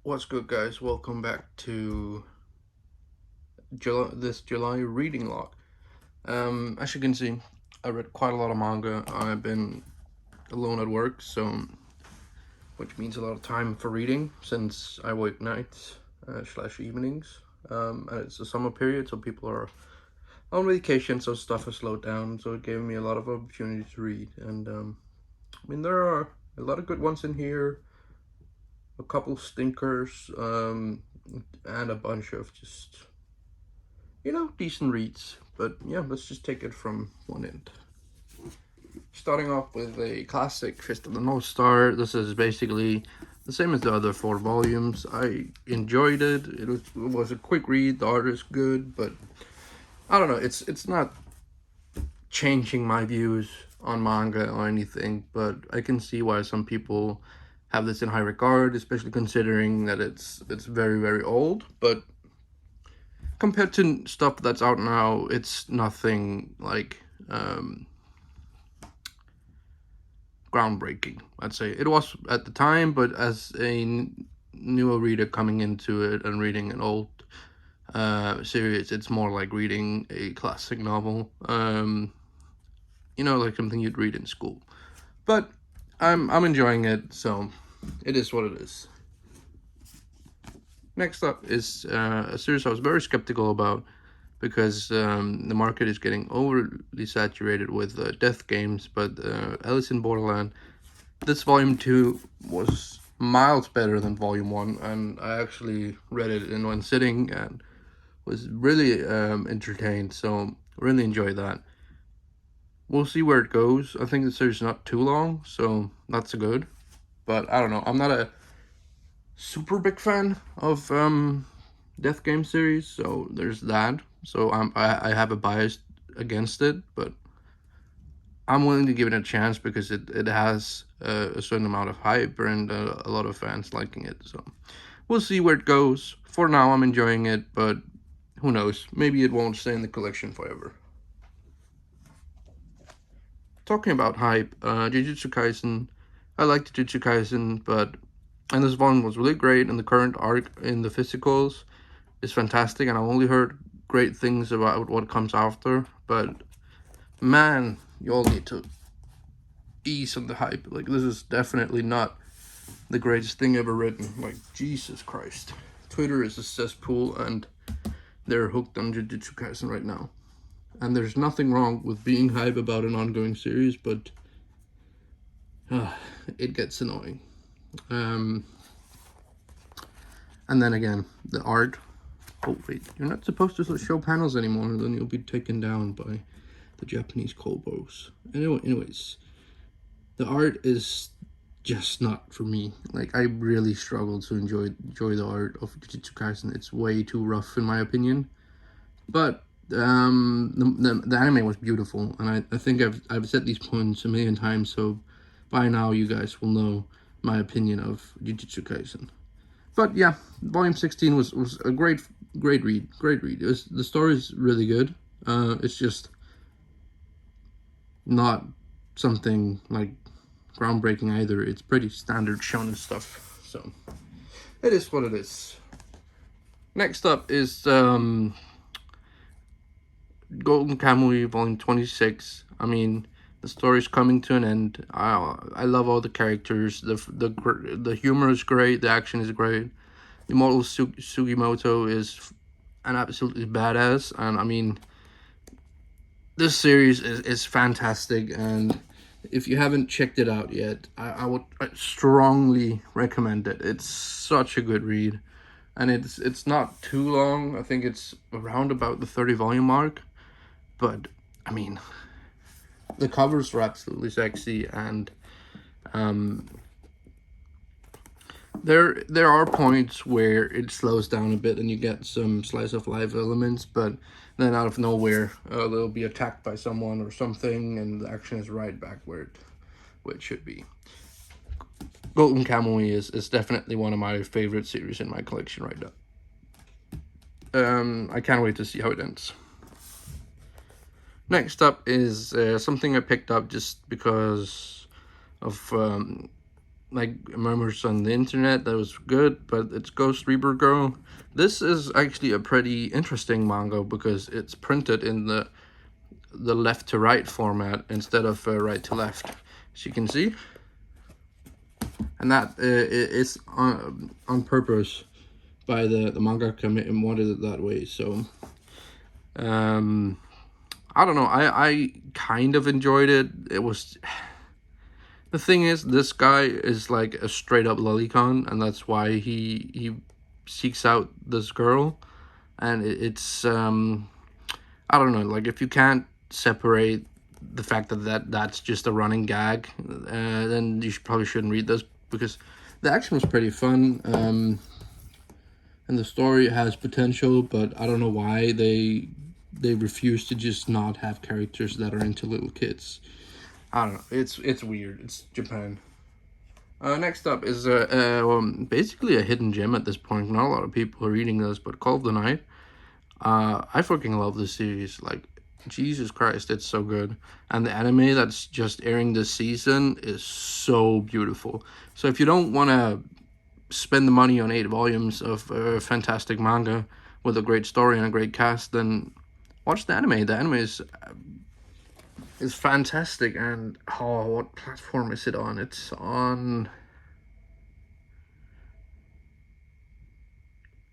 What's good, guys? Welcome back to this July reading log. As you can see, I read quite a lot of manga. I've been alone at work, so which means a lot of time for reading since I work nights slash evenings. And it's a summer period, so people are on vacation, so stuff has slowed down. So it gave me a lot of opportunity to read, and I mean there are a lot of good ones in here, a couple stinkers, and a bunch of just decent reads. But yeah, let's just take it from one end. Starting off with a classic, Fist of the North Star. This is basically the same as the other 4 volumes. I enjoyed it. It was a quick read. The art is good, but I don't know. It's not changing my views on manga or anything. But I can see why some people have this in high regard, especially considering that it's very very old. But compared to stuff that's out now, it's nothing like groundbreaking. I'd say it was at the time, but as a newer reader coming into it and reading an old series, it's more like reading a classic novel. Like something you'd read in school. But I'm enjoying it, so it is what it is. Next up is a series I was very skeptical about because the market is getting overly saturated with death games. But Alice in Borderland, this volume 2 was miles better than volume 1, and I actually read it in one sitting and was really entertained, so really enjoyed that. We'll see where it goes. I think the series is not too long, so that's good. But I don't know. I'm not a super big fan of death game series, so there's that. So I have a bias against it, but I'm willing to give it a chance because it has a certain amount of hype and a lot of fans liking it. So we'll see where it goes. For now, I'm enjoying it, but who knows? Maybe it won't stay in the collection forever. Talking about hype, Jujutsu Kaisen. I liked Jujutsu Kaisen, but and this one was really great, and the current arc in the physicals is fantastic, and I've only heard great things about what comes after. But man, you all need to ease on the hype. Like, this is definitely not the greatest thing ever written. Like, Jesus Christ. Twitter is a cesspool, and they're hooked on Jujutsu Kaisen right now. And there's nothing wrong with being hype about an ongoing series, but it gets annoying. And then again, the art. Oh, wait, you're not supposed to show panels anymore, then you'll be taken down by the Japanese Kolbos. Anyways, the art is just not for me. Like, I really struggle to enjoy the art of Jujutsu Kaisen. It's way too rough in my opinion. But the anime was beautiful, and I think I've said these points a million times, so by now you guys will know my opinion of Jujutsu Kaisen. But yeah, volume 16 was a great read. The story is really good. It's just not something like groundbreaking either. It's pretty standard shonen stuff. So it is what it is. Next up is Golden Camoy Volume 26. I mean, the story's coming to an end. I love all the characters. The humor is great. The action is great. Immortal Sugimoto is an absolutely badass, and I mean, this series is fantastic. And if you haven't checked it out yet, I would strongly recommend it. It's such a good read, and it's not too long. I think it's around about the 30 volume mark. But I mean, the covers are absolutely sexy, and there are points where it slows down a bit and you get some slice of life elements, but then out of nowhere they'll be attacked by someone or something, and the action is right back where it should be. Golden Camoy is definitely one of my favorite series in my collection right now. I can't wait to see how it ends. Next up is something I picked up just because of like murmurs on the internet that was good, but it's Ghost Reaper Girl. This is actually a pretty interesting manga because it's printed in the left to right format instead of right to left, as you can see, and that is on purpose by the mangaka and wanted it that way. So I don't know, I kind of enjoyed it. It was, the thing is, this guy is like a straight up lolicon, and that's why he seeks out this girl, and it's I don't know, like, if you can't separate the fact that's just a running gag, then you probably shouldn't read this, because the action was pretty fun, and the story has potential, but I don't know why they refuse to just not have characters that are into little kids. I don't know, it's weird. It's Japan. Next up is basically a hidden gem at this point. Not a lot of people are reading this, but Call of the Night. I fucking love this series. Like, Jesus Christ, it's so good. And the anime that's just airing this season is so beautiful. So if you don't want to spend the money on 8 volumes of fantastic manga with a great story and a great cast, then watch the anime. The anime is fantastic. And what platform is it on? It's on,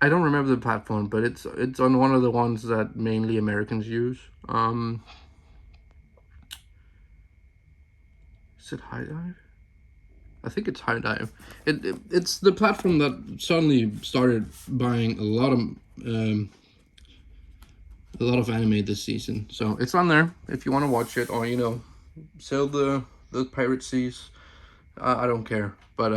I don't remember the platform, but it's on one of the ones that mainly Americans use. Is it High Dive? I think it's High Dive. It's the platform that suddenly started buying a lot of anime this season. So it's on there if you want to watch it, or sell the pirate seas. I don't care, but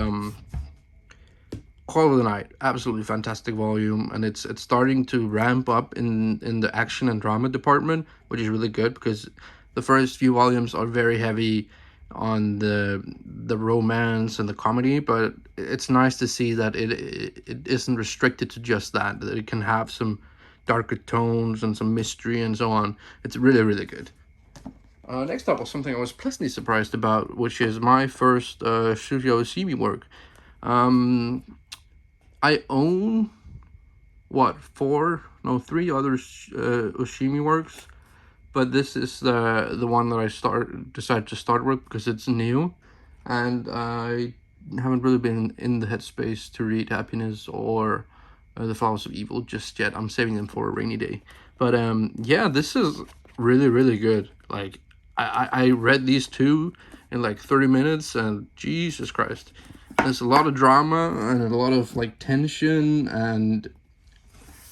Call of the Night, absolutely fantastic volume, and it's starting to ramp up in the action and drama department, which is really good, because the first few volumes are very heavy on the romance and the comedy, but it's nice to see that it isn't restricted to just that it can have some darker tones and some mystery and so on. It's really, really good. Next up was something I was pleasantly surprised about, which is my first Studio Oshimi work. I own, what, 3 other Oshimi works, but this is the one that I decided to start with because it's new, and I haven't really been in the headspace to read Happiness or The Flowers of Evil just yet. I'm saving them for a rainy day. But yeah, this is really, really good. Like, I read these 2 in like 30 minutes, and Jesus Christ, there's a lot of drama and a lot of like tension, and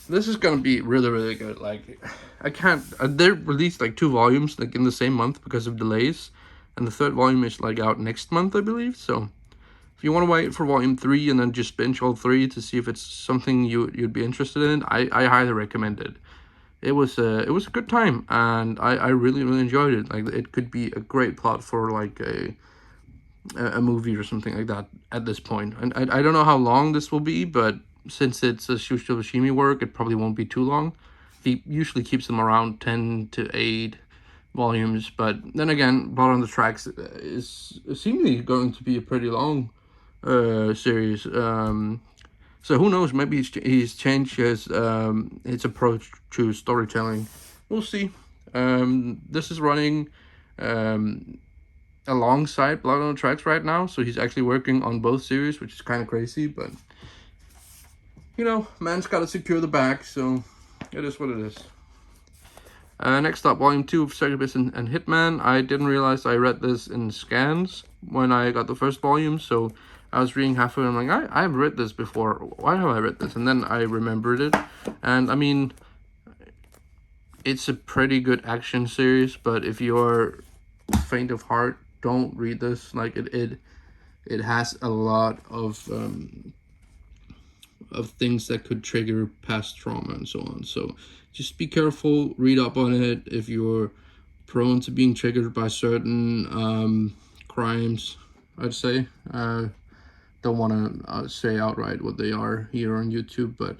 this is gonna be really, really good. Like, I can't. They released like 2 volumes like in the same month because of delays, and the 3rd volume is like out next month, I believe. So if you want to wait for volume 3 and then just binge all 3 to see if it's something you'd be interested in, I highly recommend it. It was a good time, and I really, really enjoyed it. Like, it could be a great plot for like a movie or something like that at this point. And I don't know how long this will be, but since it's a Shushio Oshimi work, it probably won't be too long. He usually keeps them around 10 to 8 volumes, but then again, Blood on the Tracks is seemingly going to be a pretty long series. So who knows? Maybe he's changed his approach to storytelling. We'll see. This is running alongside Blood on the Tracks right now, so he's actually working on both series, which is kind of crazy, but man's got to secure the bag, so it is what it is. Next up, volume 2 of Sega, and Hitman. I didn't realize I read this in scans when I got the first volume, so I was reading halfway and I'm like, I've read this before. Why have I read this? And then I remembered it, and I mean, it's a pretty good action series, but if you're faint of heart, don't read this. Like, it has a lot of things that could trigger past trauma and so on. So just be careful, read up on it. If you're prone to being triggered by certain crimes, I'd say. Don't want to say outright what they are here on YouTube, but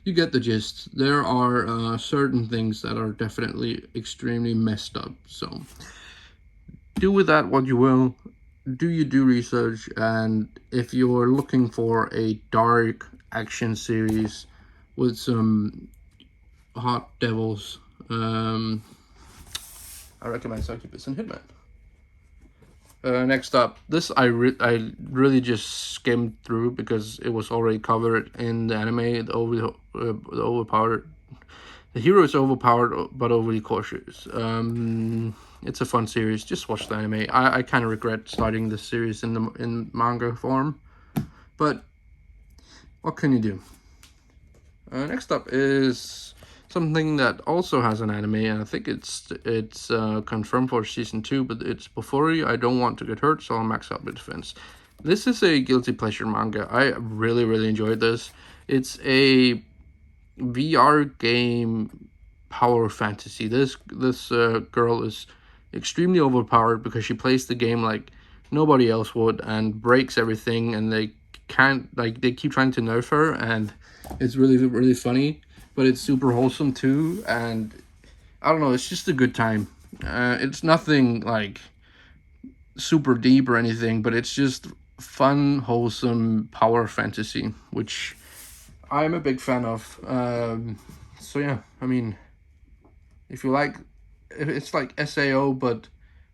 you get the gist. There are certain things that are definitely extremely messed up, so do with that what you will. do you do research, and if you're looking for a dark action series with some hot devils, I recommend Succubus and Hitman. Next up, this I really just skimmed through because it was already covered in the anime. The overpowered. The hero is overpowered but overly cautious. It's a fun series. Just watch the anime. I kind of regret starting this series in manga form, but what can you do? Next up is something that also has an anime, and I think it's confirmed for season 2, but it's Bofuri. I don't want to get hurt, so I'll max out my defense. This is a guilty pleasure manga. I really enjoyed this. It's a VR game power fantasy. This girl is extremely overpowered because she plays the game like nobody else would and breaks everything, and they keep trying to nerf her, and it's really funny, but it's super wholesome too, and I don't know, it's just a good time. It's nothing like super deep or anything, but it's just fun, wholesome power fantasy, which I'm a big fan of. So yeah, I mean, if it's like SAO but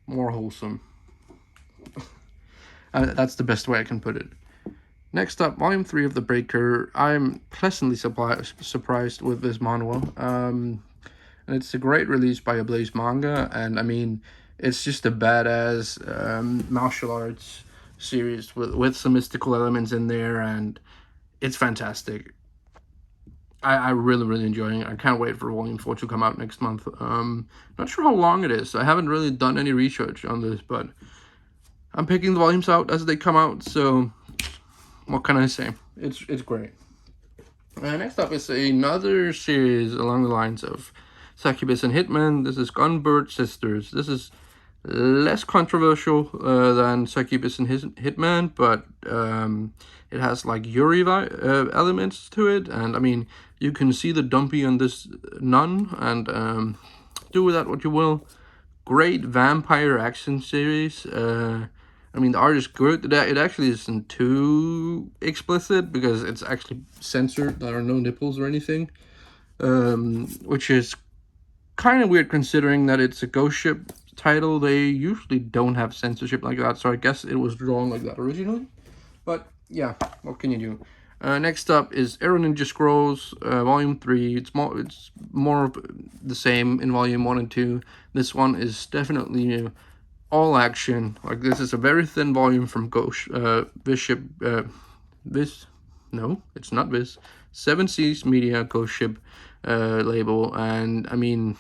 more wholesome. That's the best way I can put it. Next up, Volume 3 of The Breaker. I'm pleasantly surprised with this manhwa. And it's a great release by a Blaze manga, and I mean, it's just a badass martial arts series with some mystical elements in there, and it's fantastic. I really enjoying it. I can't wait for Volume 4 to come out next month. Not sure how long it is. I haven't really done any research on this, but I'm picking the volumes out as they come out, so what can I say? It's great. Next up is another series along the lines of Succubus and Hitman. This is Gunbird Sisters. This is less controversial than Succubus and Hitman, but it has like Yuri elements to it, and I mean, you can see the dumpy on this nun, and do with that what you will. Great vampire action series. I mean, the art is good. It actually isn't too explicit because it's actually censored. There are no nipples or anything, which is kind of weird considering that it's a ghost ship title. They usually don't have censorship like that, so I guess it was drawn like that originally. But yeah, what can you do? Next up is Arrow Ninja Scrolls, Volume 3. It's more of the same in Volume 1 and 2. This one is definitely all action. Like, this is a very thin volume from Ghost Bishop no, it's not Viz. 7 Seas Media Ghost Ship label, and I mean,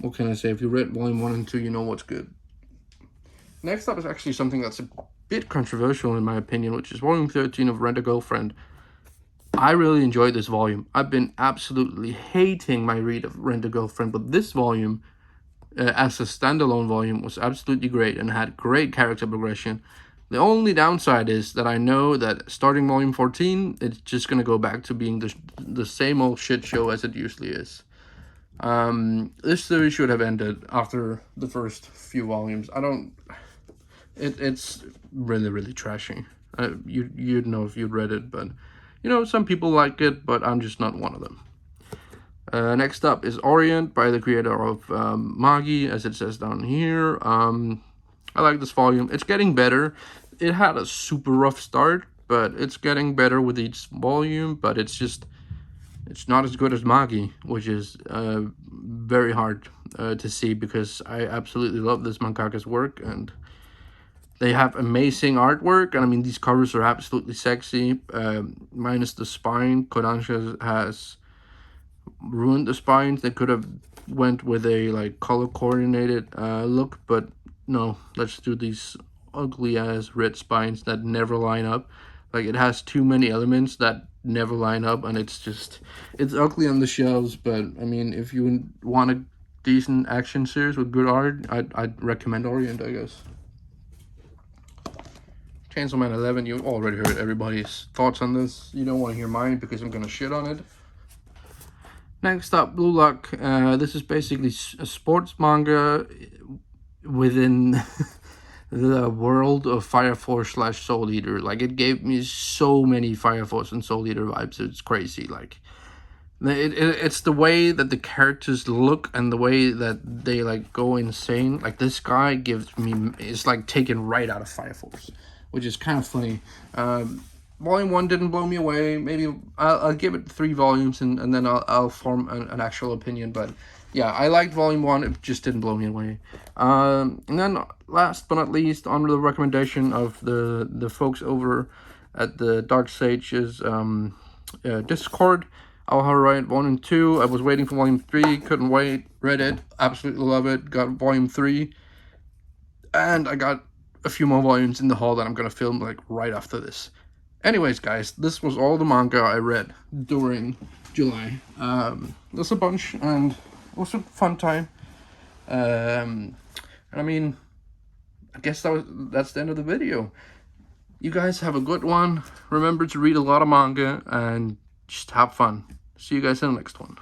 what can I say? If you read Volume 1 and 2, you know what's good. Next up is actually something that's a bit controversial in my opinion, which is Volume 13 of Rent a Girlfriend. I really enjoyed this volume. I've been absolutely hating my read of Rent a Girlfriend, but this volume, as a standalone volume, was absolutely great and had great character progression. The only downside is that I know that starting Volume 14, it's just going to go back to being the same old shit show as it usually is. This series should have ended after the first few volumes. It's really trashy. You'd know if you'd read it, but you know, some people like it, but I'm just not one of them. Next up is Orient by the creator of Magi, as it says down here. I like this volume. It's getting better. It had a super rough start, but it's getting better with each volume, but it's not as good as Magi, which is very hard to see because I absolutely love this mangaka's work, and they have amazing artwork, and I mean, these covers are absolutely sexy, minus the spine. Kodansha has ruined the spines. They could have went with a like color coordinated look, but no, let's do these ugly ass red spines that never line up. Like, it has too many elements that never line up, and it's ugly on the shelves. But I mean, if you want a decent action series with good art, I'd recommend Orient, I guess. Chainsaw Man 11, you already heard everybody's thoughts on this. You don't want to hear mine because I'm gonna shit on it. Next up, Blue Lock. This is basically a sports manga within the world of Fire Force / Soul Eater. Like, it gave me so many Fire Force and Soul Eater vibes. It's crazy. Like, it's the way that the characters look and the way that they like go insane. Like, this guy gives me, it's like taken right out of Fire Force, which is kind of funny. Volume 1 didn't blow me away. Maybe I'll give it 3 volumes and then I'll form an actual opinion. But yeah, I liked Volume 1. It just didn't blow me away. And then last but not least, on the recommendation of the folks over at the Dark Sage's Discord, I'll have right 1 and 2. I was waiting for Volume 3. Couldn't wait. Read it. Absolutely love it. Got Volume 3. And I got a few more volumes in the haul that I'm going to film like right after this. Anyways, guys, this was all the manga I read during July. There's a bunch, and it was a fun time. And I mean, I guess that's the end of the video. You guys have a good one. Remember to read a lot of manga and just have fun. See you guys in the next one.